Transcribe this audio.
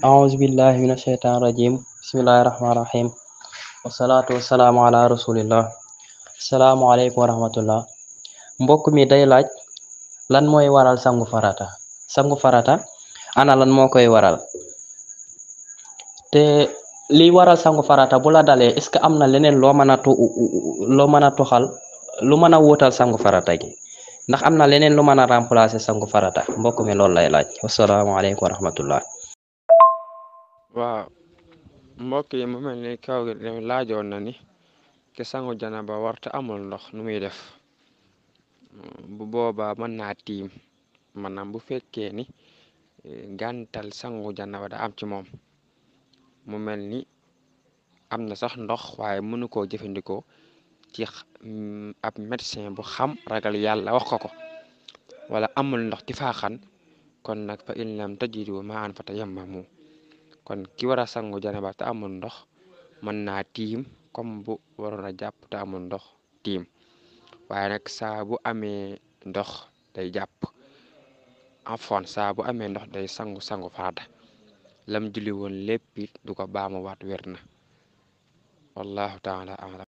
أعوذ بالله من الشيطان الرجيم بسم الله الرحمن الرحيم والصلاة والسلام على رسول الله salaamaaleykum wa rahmatullah mbokk mi day laaj lan mooy waral sangu farata ana lan moo koy waral te liy waral sangu farata bu la dalee est-ce que am na leneen loo mën a toxal lu mën a wuutal sangu farata gi ndax am na leneen lu mën a remplacer sangu farata mbokk mi loolu lay laaj wasalaamaaleykum wa rahmatullah waaw mbokk yi mu mel ni kaw gi laajoon na ni ki sangu janaba warta amul ndox nu muy def bu boobaa mën naa tiim maanaam bu fekkee ni gàntal sangu janaba da am ci moom mu mel ni am na sax ndox waaye mënu koo jëfandikoo ci ab médecin bu xam ragal yàlla wax ko wala amul ndox ci faaxan kon nag fa in lam tajidu ma'an fa tayammamu kon ki war a sangu janaba te amul ndox mën naa tiim comme bu waroon a jàpp te amul ndox tiim waaye nag saa bu amee ndox day jàpp afwan saa bu amee ndox day sangu farata lam julli woon lépp it du ko baamu waat wér na wallahu taala alam